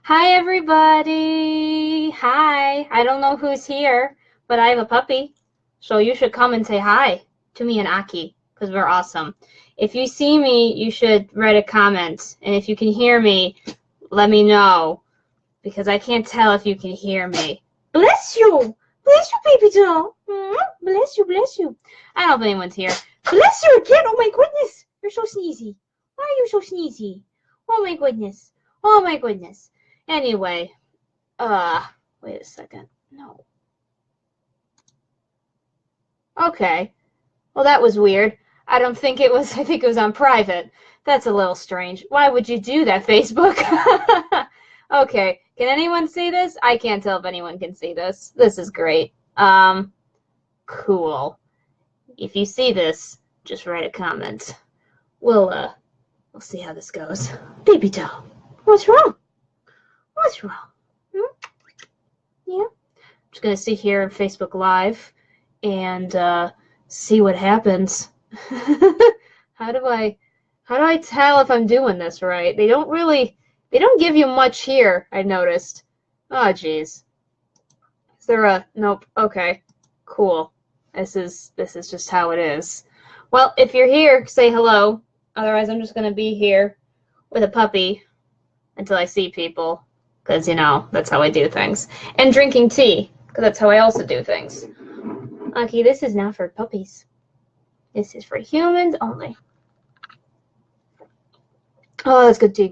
Hi, everybody. Hi. I don't know who's here, but I have a puppy. So you should come and say hi to me and Aki, because we're awesome. If you see me, you should write a comment. And if you can hear me, let me know, because I can't tell if you can hear me. Bless you. Bless you, baby doll. Bless you, bless you. I don't know if anyone's here. Bless you again. Oh, my goodness. You're so sneezy. Why are you so sneezy? Oh, my goodness. Oh, my goodness. Anyway, wait a second. No. Okay. Well, that was weird. I think it was on private. That's a little strange. Why would you do that, Facebook? Okay. Can anyone see this? I can't tell if anyone can see this. This is great. Cool. If you see this, just write a comment. We'll see how this goes. Baby doll, what's wrong? What's wrong? Yeah. I'm just gonna sit here on Facebook Live and see what happens. How do I tell if I'm doing this right? They don't give you much here, I noticed. Oh geez. Is there a nope, okay. Cool. This is just how it is. Well, if you're here, say hello. Otherwise I'm just gonna be here with a puppy until I see people. Because, you know, that's how I do things. And drinking tea, because that's how I also do things. Okay, this is not for puppies. This is for humans only. Oh, that's good tea.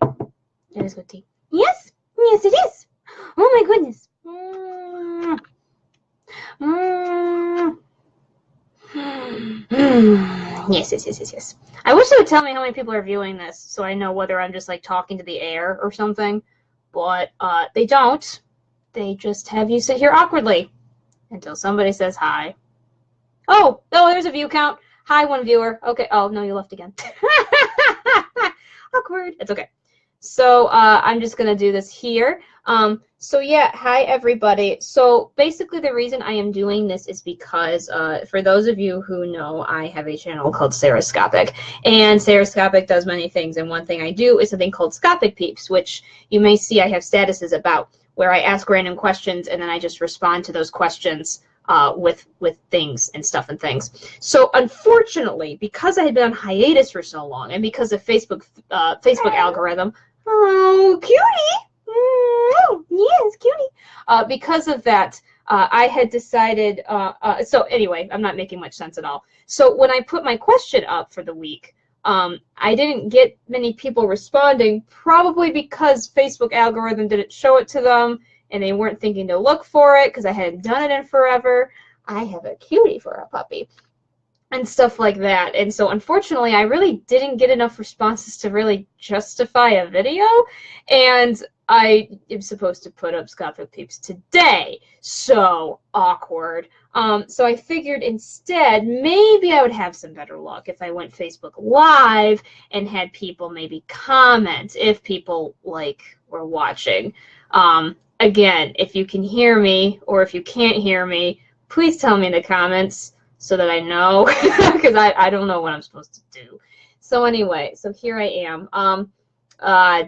That is good tea. Yes, yes it is. Oh my goodness. Yes. I wish they would tell me how many people are viewing this so I know whether I'm just like talking to the air or something. But they don't. They just have you sit here awkwardly until somebody says hi. Oh, there's a view count. Hi, one viewer. Okay. Oh, no, you left again. Awkward. It's okay. So I'm just going to do this here. So yeah, hi, everybody. So basically the reason I am doing this is because for those of you who know, I have a channel called Sarahscopic. And Sarahscopic does many things. And one thing I do is something called ScopicPeeps, which you may see I have statuses about, where I ask random questions and then I just respond to those questions with things and stuff and things. So unfortunately, because I had been on hiatus for so long, and because of Facebook algorithm, oh, cutie! Oh, yes, cutie. Because of that, I had decided, so anyway, I'm not making much sense at all. So when I put my question up for the week, I didn't get many people responding, probably because Facebook algorithm didn't show it to them, and they weren't thinking to look for it because I hadn't done it in forever. I have a cutie for a puppy. And stuff like that. And so unfortunately I really didn't get enough responses to really justify a video, and I am supposed to put up ScopicPeeps today. So awkward. So I figured instead maybe I would have some better luck if I went Facebook Live and had people maybe comment if people like were watching. Again, if you can hear me or if you can't hear me, please tell me in the comments so that I know, because I don't know what I'm supposed to do. So anyway, so here I am.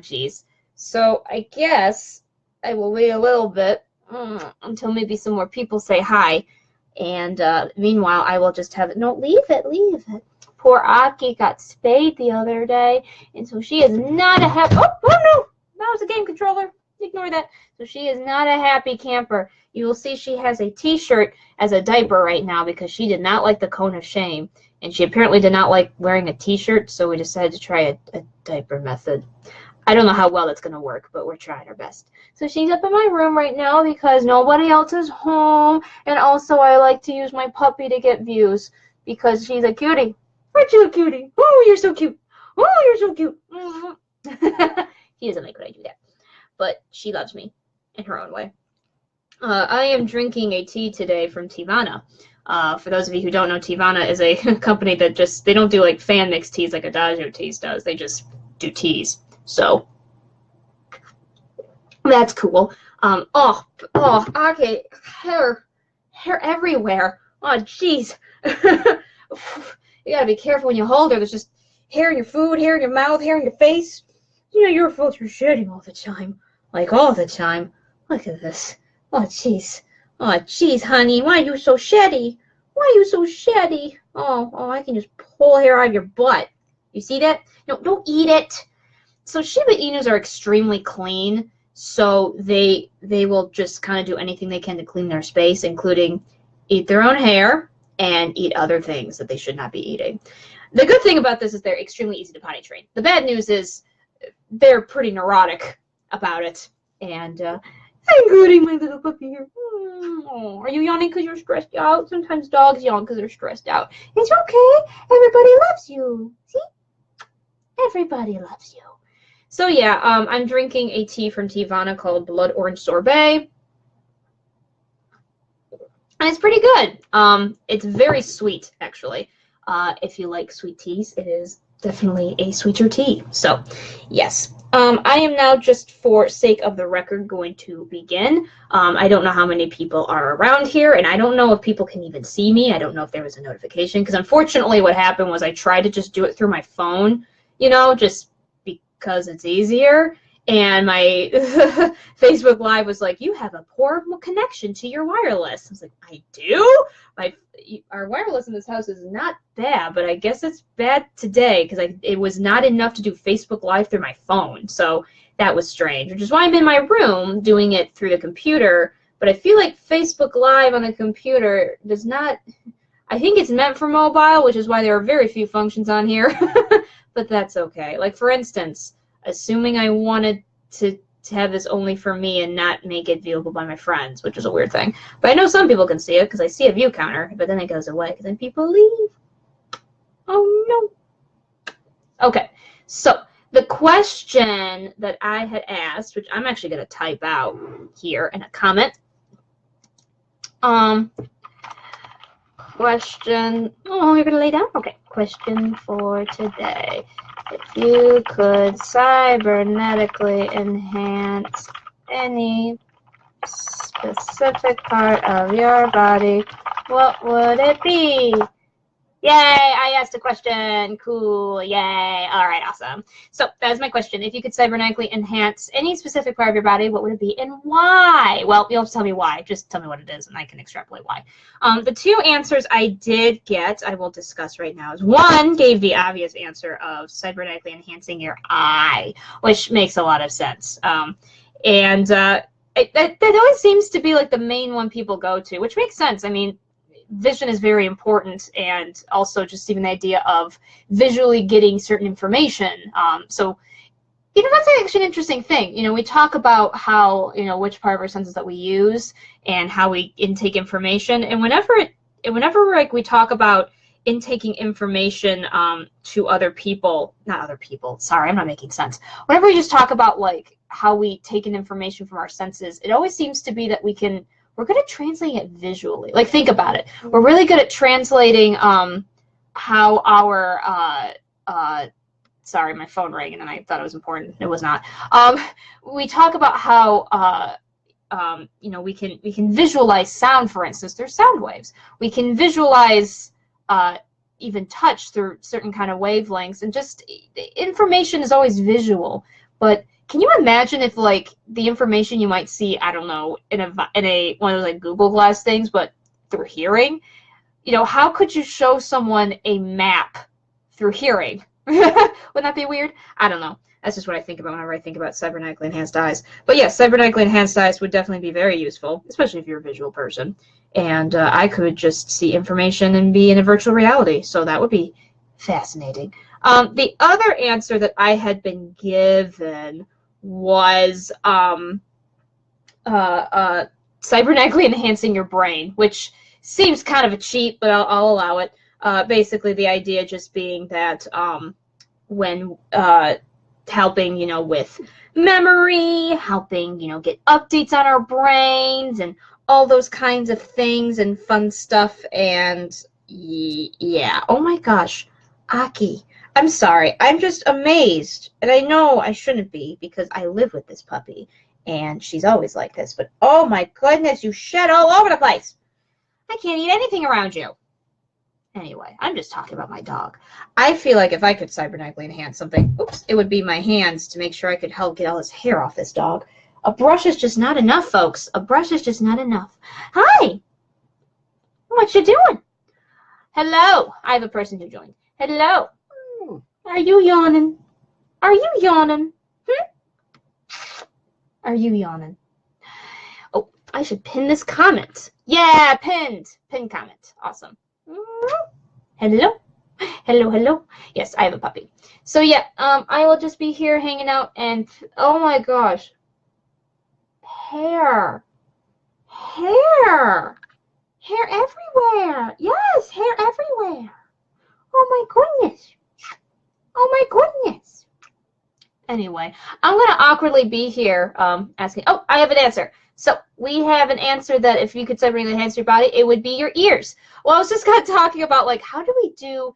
Geez. So I guess I will wait a little bit until maybe some more people say hi. And meanwhile, I will just have it. No, leave it. Poor Aki got spayed the other day, and so she is not a happy. Oh no! That was a game controller. Ignore that. So she is not a happy camper. You will see she has a t-shirt as a diaper right now because she did not like the cone of shame. And she apparently did not like wearing a t-shirt, so we decided to try a diaper method. I don't know how well it's going to work, but we're trying our best. So she's up in my room right now because nobody else is home. And also I like to use my puppy to get views because she's a cutie. Aren't you a cutie? Oh, you're so cute. Oh, you're so cute. She doesn't like when I do that. But she loves me in her own way. I am drinking a tea today from Tivana. For those of you who don't know, Tivana is a company that they don't do like fan mix teas like Adagio Teas does. They just do teas. So that's cool. Okay, hair everywhere. Oh, jeez. You gotta be careful when you hold her. There's just hair in your food, hair in your mouth, hair in your face. You know, you're shedding all the time. like all the time. Look at this. Oh, jeez. Oh, jeez, honey. Why are you so shitty? Why are you so shitty? Oh, I can just pull hair out of your butt. You see that? No, don't eat it. So Shiba Inus are extremely clean, so they will just kind of do anything they can to clean their space, including eat their own hair and eat other things that they should not be eating. The good thing about this is they're extremely easy to potty train. The bad news is they're pretty neurotic about it. And including my little puppy here. Oh, are you yawning because you're stressed out? Sometimes dogs yawn because they're stressed out. It's okay. Everybody loves you. See? Everybody loves you. So yeah, I'm drinking a tea from Teavana called Blood Orange Sorbet. And it's pretty good. It's very sweet, actually. If you like sweet teas, it is definitely a sweeter tea. So, yes. I am now, just for sake of the record, going to begin. I don't know how many people are around here, and I don't know if people can even see me. I don't know if there was a notification, because unfortunately what happened was I tried to just do it through my phone, you know, just because it's easier. And my Facebook Live was like, you have a poor connection to your wireless. I was like, I do? Our wireless in this house is not bad, but I guess it's bad today because it was not enough to do Facebook Live through my phone. So that was strange, which is why I'm in my room doing it through the computer. But I feel like Facebook Live on the computer does not, I think it's meant for mobile, which is why there are very few functions on here. But that's okay. Like, for instance, assuming I wanted to have this only for me and not make it viewable by my friends, which is a weird thing. But I know some people can see it because I see a view counter, but then it goes away because then people leave. Oh, no. Okay, so the question that I had asked, which I'm actually going to type out here in a comment. Question. Oh, you're going to lay down? Okay. Question for today. If you could cybernetically enhance any specific part of your body, what would it be? Yay, I asked a question. Cool, yay. All right, awesome. So that is my question. If you could cybernetically enhance any specific part of your body, what would it be and why? Well, you'll have to tell me why. Just tell me what it is and I can extrapolate why. The two answers I did get, I will discuss right now, is one gave the obvious answer of cybernetically enhancing your eye, which makes a lot of sense. That always seems to be like the main one people go to, which makes sense. I mean, vision is very important, and also just even the idea of visually getting certain information. So, you know, that's actually an interesting thing. You know, we talk about how, you know, which part of our senses that we use and how we intake information. And whenever like we talk about intaking information to other people, not other people, sorry, I'm not making sense. Whenever we just talk about like how we take in information from our senses, it always seems to be that we're good at translating it visually. Like, think about it. We're really good at translating how our sorry, my phone rang and I thought it was important. It was not. We talk about how you know, we can visualize sound, for instance. There's sound waves. We can visualize even touch through certain kind of wavelengths, and just information is always visual. But can you imagine if, like, the information you might see, I don't know, in a one of those like Google Glass things, but through hearing? You know, how could you show someone a map through hearing? Wouldn't that be weird? I don't know. That's just what I think about whenever I think about cybernetically enhanced eyes. But yes, cybernetically enhanced eyes would definitely be very useful, especially if you're a visual person. And I could just see information and be in a virtual reality, so that would be fascinating. The other answer that I had been given was cybernetically enhancing your brain, which seems kind of a cheat, but I'll allow it. Basically, the idea just being that when helping, you know, with memory, helping, you know, get updates on our brains and all those kinds of things and fun stuff. And yeah, oh my gosh, Aki, I'm sorry. I'm just amazed. And I know I shouldn't be because I live with this puppy and she's always like this. But oh my goodness, you shed all over the place. I can't eat anything around you. Anyway, I'm just talking about my dog. I feel like if I could cybernetically enhance something, oops, it would be my hands to make sure I could help get all this hair off this dog. A brush is just not enough, folks. A brush is just not enough. Hi! What you doing? Hello. I have a person who joined. Hello. Are you yawning? Are you yawning? Are you yawning? Oh, I should pin this comment. Yeah, pinned. Pinned comment. Awesome. Hello. Hello, hello. Yes, I have a puppy. So yeah, I will just be here hanging out and oh my gosh. Hair. Hair. Hair everywhere. Yes, hair everywhere. Oh my goodness. Oh my goodness. Anyway, I'm going to awkwardly be here asking. Oh, I have an answer. So we have an answer that if you could separately enhance your body, it would be your ears. Well, I was just kind of talking about like how do we do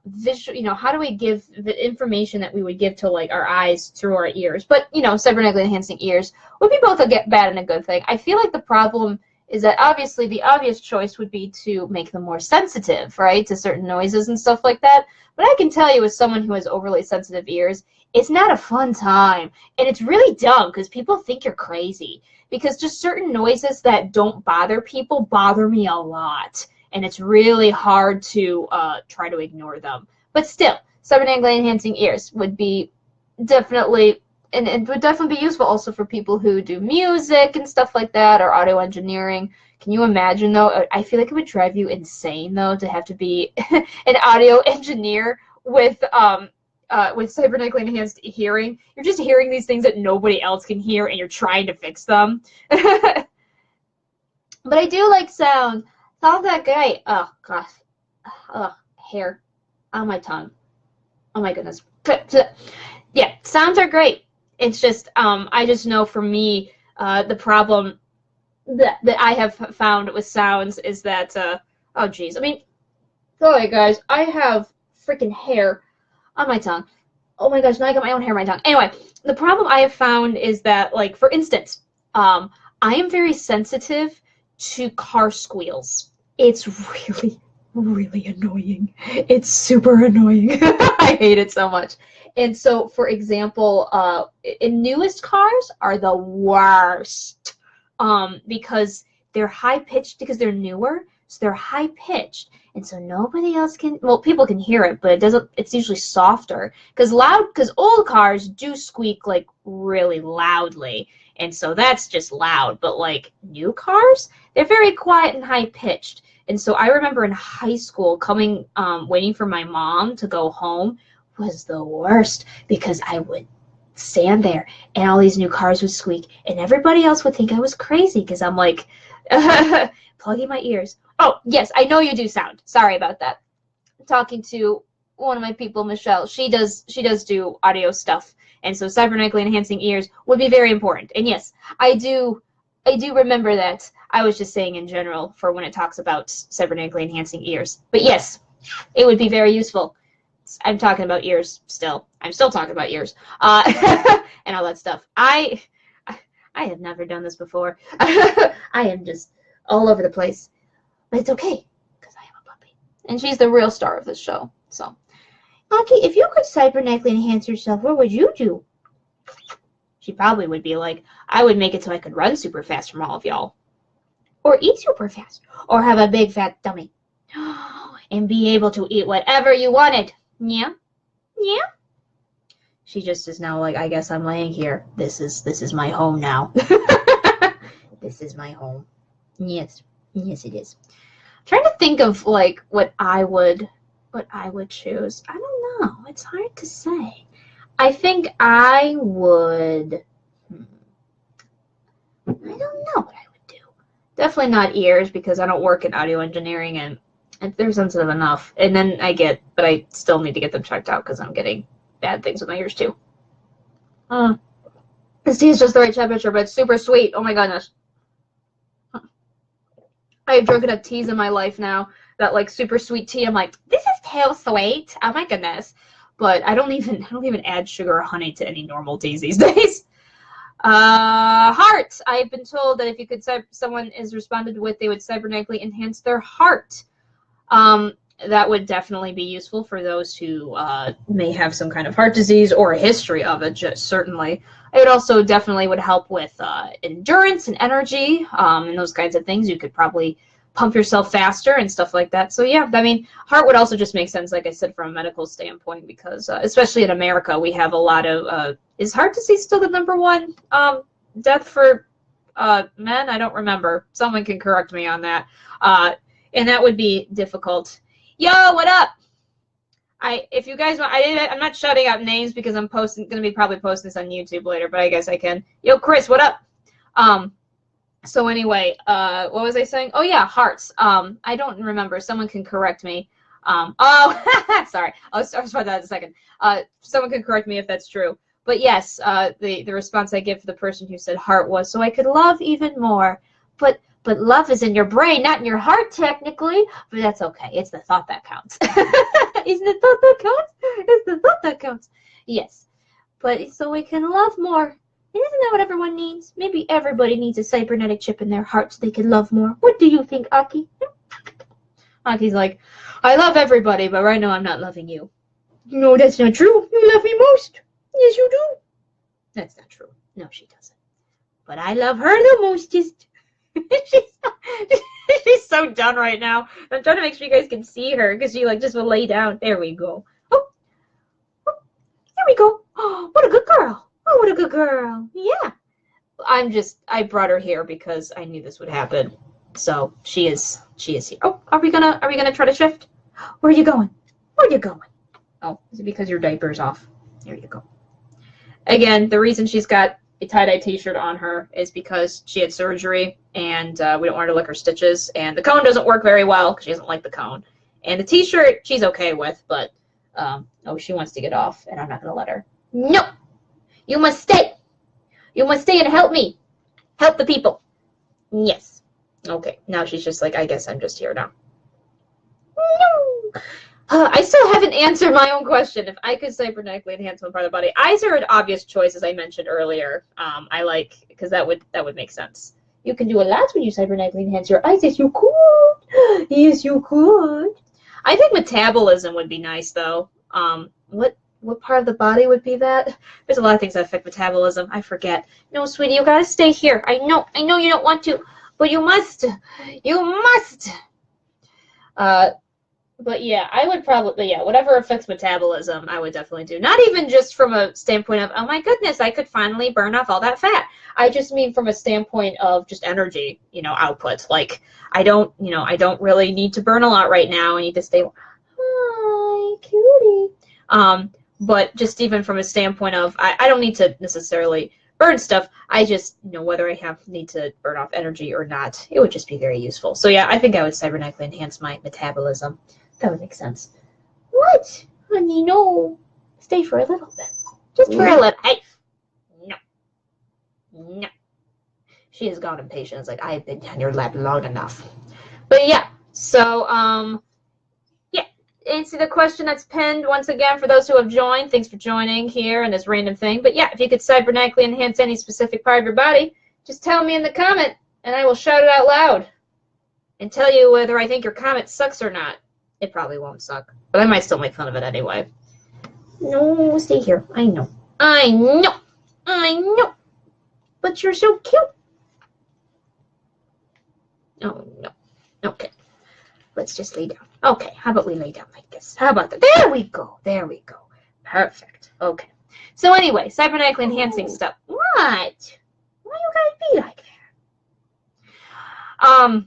visual, you know, how do we give the information that we would give to like our eyes through our ears? But, you know, cybernetically enhancing ears would be both a bad and a good thing. I feel like the problem is that obviously the obvious choice would be to make them more sensitive, right, to certain noises and stuff like that. But I can tell you as someone who has overly sensitive ears, it's not a fun time. And it's really dumb because people think you're crazy. Because just certain noises that don't bother people bother me a lot. And it's really hard to try to ignore them. But still, cybernetically enhancing ears would be definitely, and it would definitely be useful also for people who do music and stuff like that, or audio engineering. Can you imagine, though? I feel like it would drive you insane, though, to have to be an audio engineer with cybernetically enhanced hearing. You're just hearing these things that nobody else can hear, and you're trying to fix them. But I do like sound. Sounds that great. Oh, gosh. Oh, hair on my tongue. Oh, my goodness. Yeah, sounds are great. It's just, I just know for me, the problem that I have found with sounds is that, oh, geez. I mean, sorry, guys. I have freaking hair on my tongue. Oh, my gosh. Now I got my own hair on my tongue. Anyway, the problem I have found is that, like, for instance, I am very sensitive to car squeals. It's really, really annoying. It's super annoying. I hate it so much. And so, for example, in newest cars are the worst because they're high-pitched because they're newer, so they're high-pitched. And so nobody else can, well, people can hear it, but it doesn't, it's usually softer. Because old cars do squeak, like, really loudly. And so that's just loud. But, like, new cars, they're very quiet and high-pitched. And so I remember in high school coming, waiting for my mom to go home was the worst because I would stand there and all these new cars would squeak and everybody else would think I was crazy because I'm like plugging my ears. Oh, yes, I know you do sound. Sorry about that. I'm talking to one of my people, Michelle. She does do audio stuff. And so cybernetically enhancing ears would be very important. And yes, I do remember that. I was just saying in general for when it talks about cybernetically enhancing ears. But yes, it would be very useful. I'm talking about ears still. I'm still talking about ears and all that stuff. I have never done this before. I am just all over the place. But it's okay because I am a puppy. And she's the real star of this show. So, okay, if you could cybernetically enhance yourself, what would you do? She probably would be like, I would make it so I could run super fast from all of y'all. Or eat super fast. Or have a big fat tummy. And be able to eat whatever you wanted. Yeah? Yeah? She just is now like, I guess I'm laying here. This is my home now. This is my home. Yes. Yes, it is. I'm trying to think of like what I would choose. I don't know. It's hard to say. I think I would. I don't know what I would do. Definitely not ears because I don't work in audio engineering and they're sensitive enough. And then but I still need to get them checked out because I'm getting bad things with my ears too. This tea is just the right temperature, but it's super sweet. Oh my goodness. I have drunk enough teas in my life now that like super sweet tea. I'm like, this is too sweet. Oh my goodness. But I don't even add sugar or honey to any normal teas these days. Heart. I've been told that if you could someone is responded with, they would cybernetically enhance their heart. That would definitely be useful for those who may have some kind of heart disease or a history of it, just certainly. It also definitely would help with endurance and energy and those kinds of things. You could probably pump yourself faster and stuff like that. So yeah, I mean, heart would also just make sense, like I said, from a medical standpoint, because especially in America, we have a lot of, is heart disease still the #1 death for men? I don't remember. Someone can correct me on that. And that would be difficult. Yo, what up? If you guys want, I'm not shouting out names because I'm going to be probably posting this on YouTube later, but I guess I can. Yo, Chris, what up? So anyway, what was I saying? Oh yeah, hearts. I don't remember. Someone can correct me. Oh, sorry. I'll start that in a second. Someone can correct me if that's true. But yes, the response I give to the person who said heart was, so I could love even more. But love is in your brain, not in your heart, technically. But that's okay. It's the thought that counts. Isn't the thought that counts? It's the thought that counts. Yes. But so we can love more. Isn't that what everyone needs? Maybe everybody needs a cybernetic chip in their heart so they can love more. What do you think, Aki? Aki's like, I love everybody, but right now I'm not loving you. No, that's not true. You love me most. Yes, you do. That's not true. No, she doesn't. But I love her the mostest. She's so done right now. I'm trying to make sure you guys can see her because she like just will lay down. There we go. Oh, there we go. Oh, what a good girl. Oh, what a good girl. Yeah. I brought her here because I knew this would happen. So she is here. Oh, are we gonna try to shift? Where are you going? Where are you going? Oh, is it because your diaper's off? There you go. Again, the reason she's got a tie-dye t-shirt on her is because she had surgery and we don't want her to lick her stitches, and the cone doesn't work very well because she doesn't like the cone. And the t-shirt she's okay with, but oh, she wants to get off and I'm not gonna let her. No! You must stay. You must stay and help me. Help the people. Yes. Okay. Now she's just like, I guess I'm just here now. No. I still haven't answered my own question. If I could cybernetically enhance one part of the body, eyes are an obvious choice, as I mentioned earlier. I like because that would make sense. You can do a lot when you cybernetically enhance your eyes. Yes, you could. Yes, you could. I think metabolism would be nice, though. What part of the body would be that? There's a lot of things that affect metabolism. I forget. No, sweetie, you gotta stay here. I know you don't want to, but you must. You must. But yeah, I would probably, yeah, whatever affects metabolism, I would definitely do. Not even just from a standpoint of, oh my goodness, I could finally burn off all that fat. I just mean from a standpoint of just energy, output. Like, I don't really need to burn a lot right now. I need to stay, hi, cutie. But just even from a standpoint of, I don't need to necessarily burn stuff. I just, whether I need to burn off energy or not, it would just be very useful. So yeah, I think I would cybernetically enhance my metabolism. That would make sense. What? Honey, no. Stay for a little bit. Just for a little. Hey. No. She has gone impatient. It's like, I've been on your lap long enough. But yeah, so, yeah. Answer the question that's pinned once again for those who have joined. Thanks for joining here in this random thing. But yeah, if you could cybernetically enhance any specific part of your body, just tell me in the comment and I will shout it out loud and tell you whether I think your comment sucks or not. It probably won't suck, but I might still make fun of it anyway. No, stay here. I know. But you're so cute. Oh, no. Okay. Let's just lay down. Okay, how about we lay down like this? How about that? There we go. There we go. Perfect. Okay. So anyway, cybernetically enhancing stuff. What? Why you gotta be like that?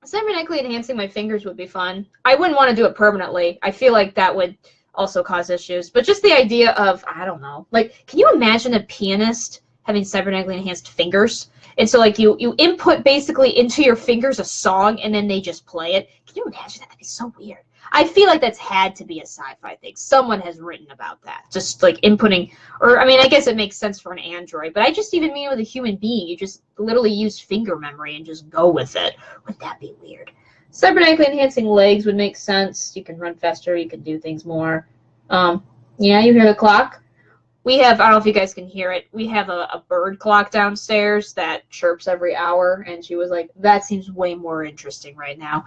Cybernetically enhancing my fingers would be fun. I wouldn't want to do it permanently. I feel like that would also cause issues. But just the idea of, I don't know. Like, can you imagine a pianist having cybernetically enhanced fingers? And so, like, you input basically into your fingers a song, and then they just play it. Can you imagine that? That'd be so weird. I feel like that's had to be a sci-fi thing. Someone has written about that. Just, like, inputting. Or, I mean, I guess it makes sense for an android. But I just even mean with a human being. You just literally use finger memory and just go with it. Wouldn't that be weird? Cybernetically enhancing legs would make sense. You can run faster. You can do things more. Yeah, you hear the clock? We have, I don't know if you guys can hear it, we have a bird clock downstairs that chirps every hour, and she was like, that seems way more interesting right now.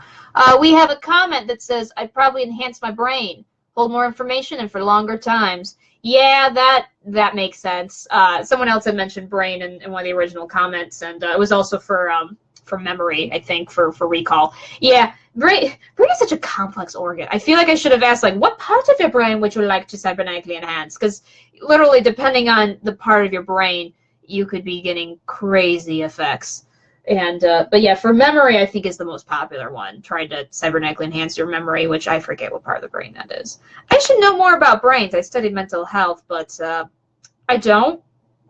We have a comment that says, I'd probably enhance my brain, hold more information, and for longer times. Yeah, that makes sense. Someone else had mentioned brain in one of the original comments, and it was also for memory, I think, for recall. Yeah, brain is such a complex organ. I feel like I should have asked, like, what part of your brain would you like to cybernetically enhance? Because literally, depending on the part of your brain, you could be getting crazy effects. And but yeah, for memory, I think is the most popular one. Trying to cybernetically enhance your memory, which I forget what part of the brain that is. I should know more about brains. I studied mental health, but I don't,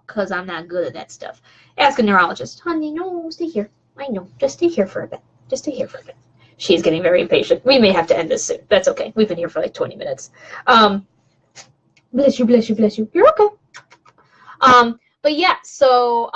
because I'm not good at that stuff. Ask a neurologist. Honey, no, stay here. I know. Just stay here for a bit. Just stay here for a bit. She's getting very impatient. We may have to end this soon. That's okay. We've been here for like 20 minutes. Bless you, bless you, bless you. You're okay. But yeah, so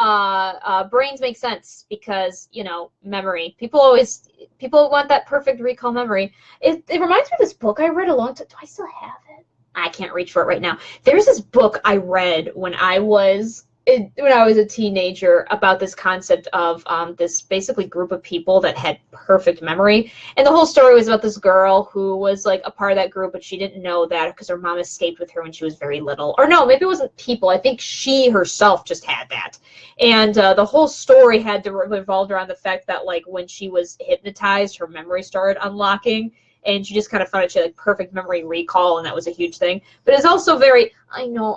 brains make sense because, you know, memory. People want that perfect recall memory. It reminds me of this book I read a long time. Do I still have it? I can't reach for it right now. There's this book I read when I was a teenager about this concept of this basically group of people that had perfect memory. And the whole story was about this girl who was like a part of that group, but she didn't know that because her mom escaped with her when she was very little. Or no, maybe it wasn't people. I think she herself just had that. And the whole story had to revolve around the fact that, like, when she was hypnotized, her memory started unlocking. And she just kind of found out she had like perfect memory recall, and that was a huge thing. But it's also very, I know,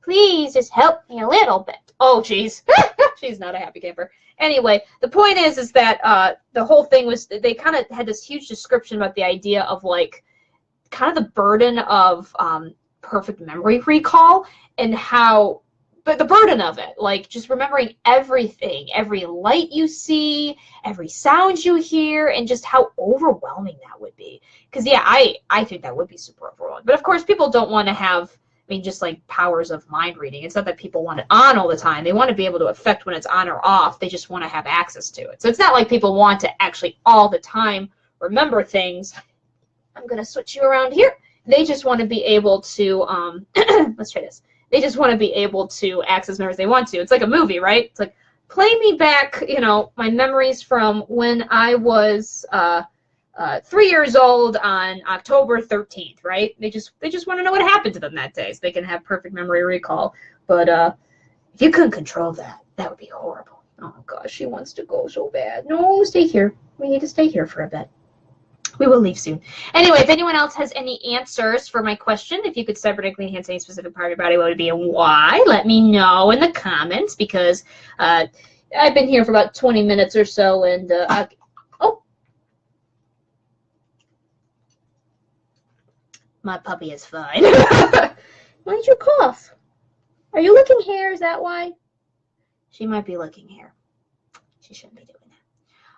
please just help me a little bit. Oh, geez. She's not a happy camper. Anyway, the point is that the whole thing was, they kind of had this huge description about the idea of, like, kind of the burden of perfect memory recall and how, but the burden of it, like just remembering everything, every light you see, every sound you hear, and just how overwhelming that would be. Because, yeah, I think that would be super overwhelming. But, of course, people don't want to have, I mean, just like powers of mind reading. It's not that people want it on all the time. They want to be able to affect when it's on or off. They just want to have access to it. So it's not like people want to actually all the time remember things. I'm going to switch you around here. They just want to be able to, let's try this. They just want to be able to access memories they want to. It's like a movie, right? It's like, play me back, you know, my memories from when I was 3 years old on October 13th, right? They just want to know what happened to them that day so they can have perfect memory recall. But if you couldn't control that, that would be horrible. Oh, gosh, she wants to go so bad. No, stay here. We need to stay here for a bit. We will leave soon. Anyway, if anyone else has any answers for my question, if you could cybernetically enhance any specific part of your body, what would it be and why? Let me know in the comments, because I've been here for about 20 minutes or so, and oh, my puppy is fine. Why did you cough? Are you licking hair? Is that why? She might be licking hair. She shouldn't be doing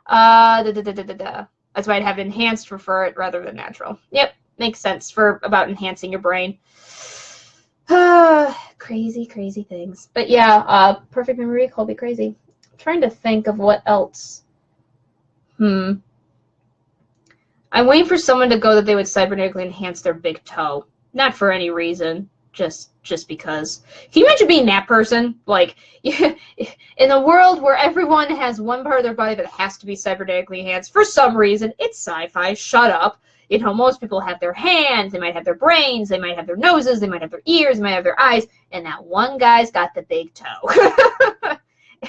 that. That's why I'd have enhanced for it rather than natural. Yep, makes sense for about enhancing your brain. Crazy, crazy things. But yeah, perfect memory recall would be crazy. I'm trying to think of what else. I'm waiting for someone to go that they would cybernetically enhance their big toe. Not for any reason. Just because. Can you imagine being that person? Like, in a world where everyone has one part of their body that has to be cybernetically enhanced for some reason, it's sci-fi, shut up. You know, most people have their hands, they might have their brains, they might have their noses, they might have their ears, they might have their eyes, and that one guy's got the big toe.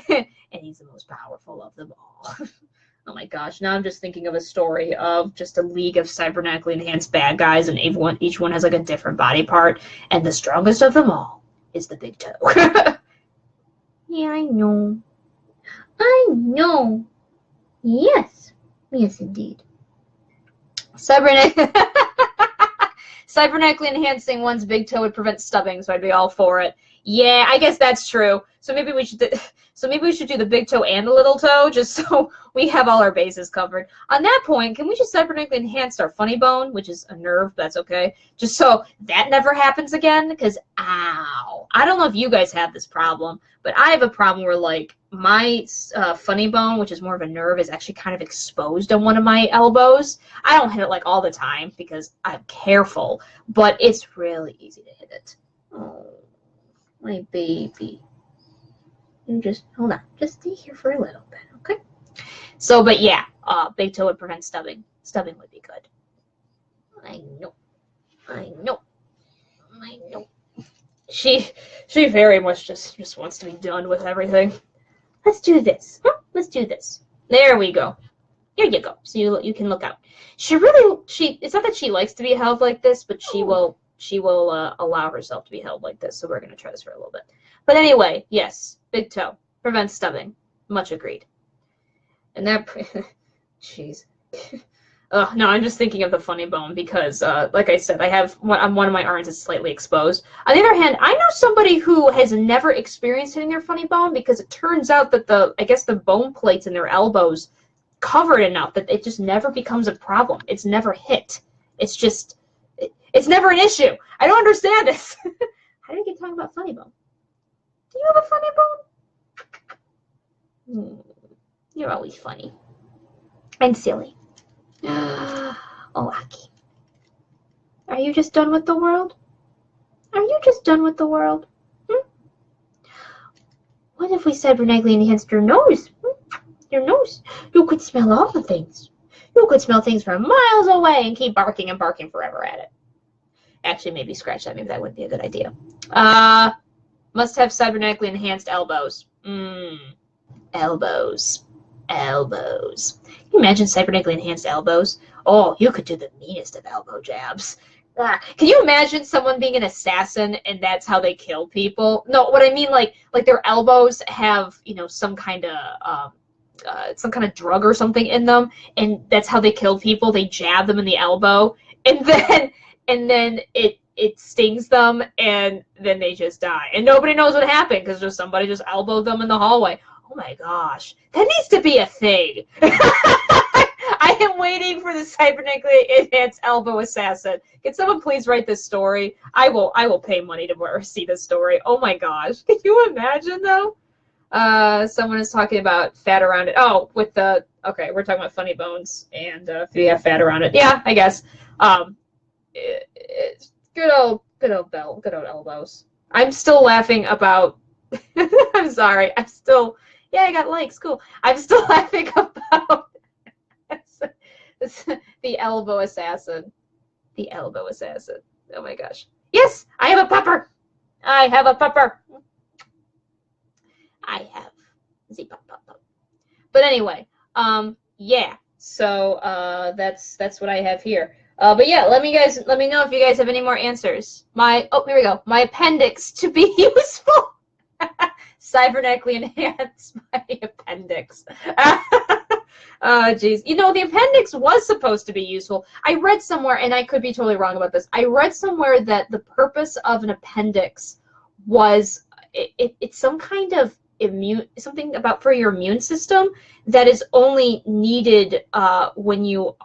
And he's the most powerful of them all. Oh my gosh, now I'm just thinking of a story of just a league of cybernetically enhanced bad guys, and each one has like a different body part, and the strongest of them all is the big toe. Yeah, I know. I know. Yes. Yes, indeed. Cybernetically enhancing one's big toe would prevent stubbing, so I'd be all for it. Yeah, I guess that's true. So maybe we should do the big toe and the little toe, just so we have all our bases covered. On that point, can we just cybernetically enhance our funny bone, which is a nerve, that's okay, just so that never happens again? Because, ow. I don't know if you guys have this problem, but I have a problem where, like, my funny bone, which is more of a nerve, is actually kind of exposed on one of my elbows. I don't hit it, like, all the time because I'm careful, but it's really easy to hit it. Oh, my baby. And just hold on, just stay here for a little bit, okay? So, but yeah, big toe would prevent stubbing. Stubbing would be good. I know. I know. She very much just wants to be done with everything. Let's do this. Let's do this. There we go. Here you go. So you can look out. It's not that she likes to be held like this, but she will allow herself to be held like this. So we're gonna try this for a little bit. But anyway, yes, big toe prevents stubbing. Much agreed. And that, jeez. No, I'm just thinking of the funny bone because, like I said, I have one of my arms is slightly exposed. On the other hand, I know somebody who has never experienced hitting their funny bone because it turns out that I guess the bone plates in their elbows covered enough that it just never becomes a problem. It's never hit. It's never an issue. I don't understand this. How did I get talking about funny bone? Do you have a funny bone? You're always funny and silly. Oh, Aki. Are you just done with the world? Are you just done with the world? What if we cybernetics enhanced your nose? Your nose. You could smell all the things. You could smell things from miles away and keep barking and barking forever at it. Actually, maybe scratch that. Maybe that wouldn't be a good idea. Must have cybernetically enhanced elbows. Elbows. Elbows. Can you imagine cybernetically enhanced elbows? Oh, you could do the meanest of elbow jabs. Can you imagine someone being an assassin and that's how they kill people? No, what I mean, like their elbows have, some kind of drug or something in them, and that's how they kill people. They jab them in the elbow, and then it stings them, and then they just die, and nobody knows what happened because somebody just elbowed them in the hallway. Oh my gosh, that needs to be a thing. I am waiting for the cybernetically enhanced elbow assassin. Can someone please write this story? I will pay money to see this story. Oh my gosh, can you imagine though? Someone is talking about fat around it. Oh, okay, we're talking about funny bones and if you have fat around it. Yeah, I guess. It's good old elbows. I'm still laughing about. I'm sorry. Yeah, I got likes. Cool. I'm still laughing about the elbow assassin. The elbow assassin. Oh my gosh. Yes, I have a pupper. I have a pupper. I have the pupper. But anyway, yeah. So that's what I have here. But yeah, let me know if you guys have any more answers. Here we go. My appendix to be useful. Cybernetically enhance my appendix. Oh, geez. The appendix was supposed to be useful. I read somewhere, and I could be totally wrong about this. I read somewhere that the purpose of an appendix was it's some kind of something about for your immune system that is only needed when you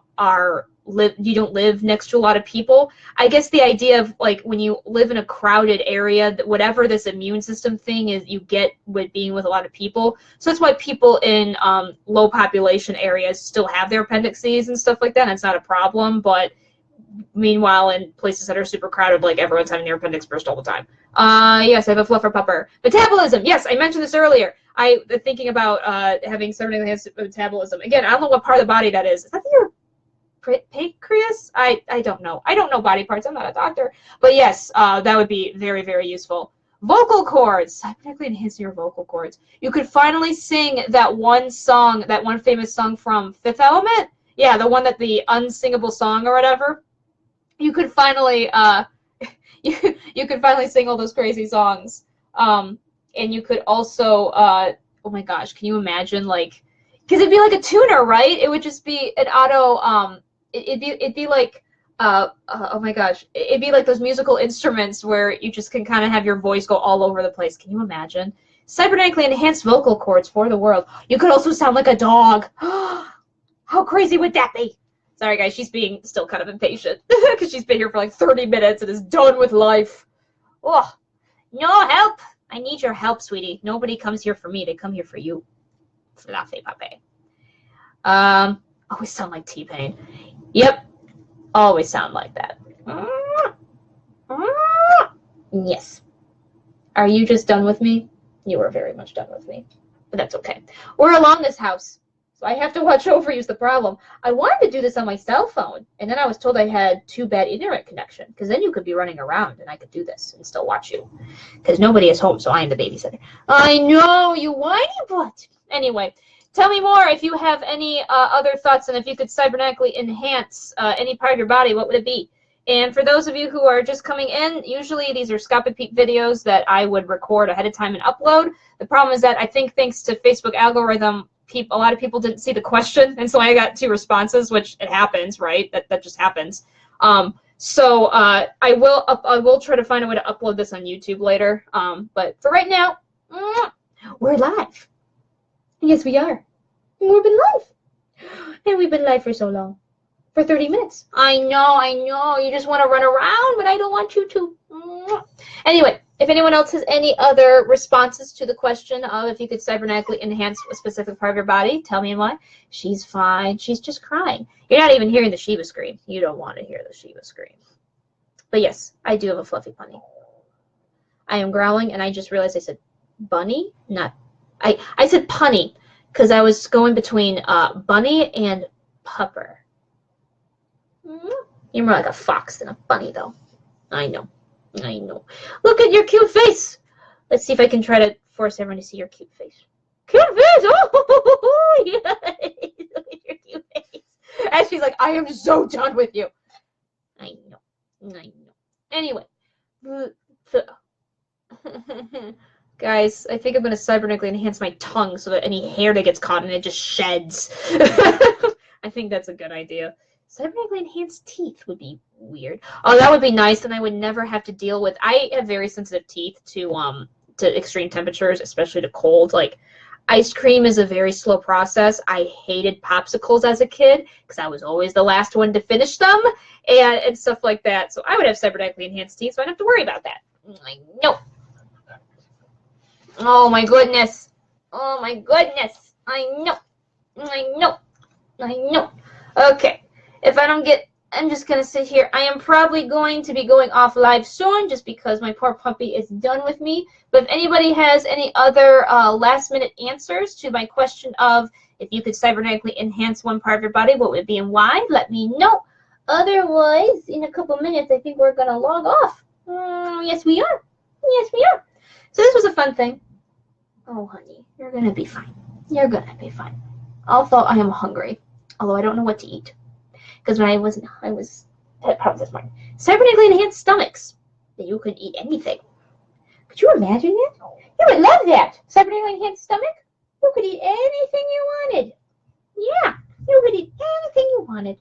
don't live next to a lot of people. I guess the idea of when you live in a crowded area, whatever this immune system thing is you get with being with a lot of people. So that's why people in low population areas still have their appendixes and stuff like that. And it's not a problem. But meanwhile, in places that are super crowded, everyone's having their appendix burst all the time. Yes, I have a fluffer pupper. Metabolism. Yes, I mentioned this earlier. Thinking about having cybernetically enhanced metabolism. Again, I don't know what part of the body that is. Is that your pancreas? I don't know. I don't know body parts. I'm not a doctor. But yes, that would be very, very useful. Vocal cords. Cybernetically enhancing your vocal cords. You could finally sing that one famous song from Fifth Element. Yeah, the one the unsingable song or whatever. You could finally you could finally sing all those crazy songs. And you could also oh my gosh, can you imagine because it'd be like a tuner, right? It would just be an auto it'd be like oh my gosh, it'd be like those musical instruments where you just can kind of have your voice go all over the place. Can you imagine? Cybernetically enhanced vocal cords for the world. You could also sound like a dog. How crazy would that be? Sorry guys, she's being still kind of impatient because she's been here for 30 minutes and is done with life. Oh, no help. I need your help, sweetie. Nobody comes here for me. They come here for you. Fluffy puppy. Always sound like T-Pain. Yep. Always sound like that. Yes. Are you just done with me? You are very much done with me. But that's okay. We're alone this house. So I have to watch over you is the problem. I wanted to do this on my cell phone, and then I was told I had too bad internet connection, because then you could be running around and I could do this and still watch you. Because nobody is home, so I am the babysitter. I know, you whiny butt. Anyway, tell me more if you have any other thoughts, and if you could cybernetically enhance any part of your body, what would it be? And for those of you who are just coming in, usually these are ScopicPeeps videos that I would record ahead of time and upload. The problem is that I think thanks to Facebook algorithm, a lot of people didn't see the question, and so I got 2 responses, which it happens, right? That just happens. So I will try to find a way to upload this on YouTube later. But for right now, we're live. Yes, we are. We've been live. And we've been live for so long. For 30 minutes. I know. You just want to run around, but I don't want you to. Anyway, if anyone else has any other responses to the question of if you could cybernetically enhance a specific part of your body, tell me why. She's fine. She's just crying. You're not even hearing the Shiva scream. You don't want to hear the Shiva scream. But yes, I do have a fluffy bunny. I am growling, and I just realized I said bunny, not... I said punny, because I was going between bunny and pupper. You're more like a fox than a bunny, though. I know. Look at your cute face. Let's see if I can try to force everyone to see your cute face. Cute face! Oh, yes. Look at your cute face. And she's like, I am so done with you. I know. Anyway. Guys, I think I'm going to cybernetically enhance my tongue so that any hair that gets caught in it just sheds. I think that's a good idea. Cybernetically enhanced teeth would be weird. Oh, that would be nice, and I would never have to deal with... I have very sensitive teeth to extreme temperatures, especially to cold. Like, ice cream is a very slow process. I hated popsicles as a kid because I was always the last one to finish them and stuff like that. So I would have cybernetically enhanced teeth, so I don't have to worry about that. I know. Oh, my goodness. I know. Okay. If I don't get, I'm just going to sit here. I am probably going to be going off live soon just because my poor puppy is done with me. But if anybody has any other last-minute answers to my question of if you could cybernetically enhance one part of your body, what would it be and why, let me know. Otherwise, in a couple minutes, I think we're going to log off. Yes, we are. So this was a fun thing. Oh, honey, you're going to be fine. Although I am hungry, although I don't know what to eat. Because when I had problems this morning. Cybernetically enhanced stomachs. That you could eat anything. Could you imagine that? You would love that. Cybernetically enhanced stomach. You could eat anything you wanted. Yeah, you could eat anything you wanted.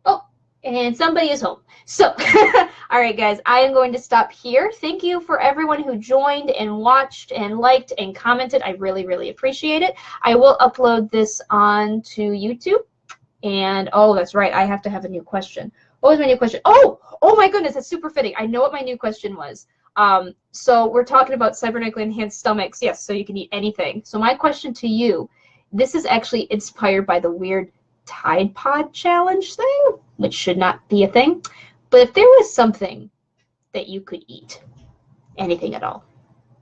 Oh, and somebody is home. So, all right, guys, I am going to stop here. Thank you for everyone who joined and watched and liked and commented. I really, really appreciate it. I will upload this onto YouTube. And, oh, that's right. I have to have a new question. What was my new question? Oh my goodness. That's super fitting. I know what my new question was. So we're talking about cybernetically enhanced stomachs. Yes, so you can eat anything. So my question to you, this is actually inspired by the weird Tide Pod challenge thing, which should not be a thing. But if there was something that you could eat, anything at all,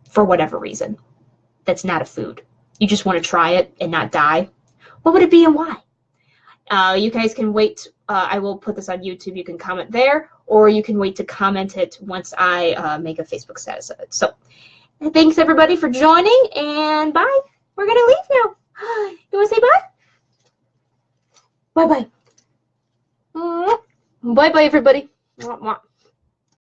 for whatever reason, that's not a food, you just want to try it and not die, what would it be and why? You guys can wait. I will put this on YouTube. You can comment there, or you can wait to comment it once I make a Facebook status of it. So thanks, everybody, for joining, and bye. We're going to leave now. You want to say bye? Bye-bye. Bye-bye, everybody. Mwah, mwah.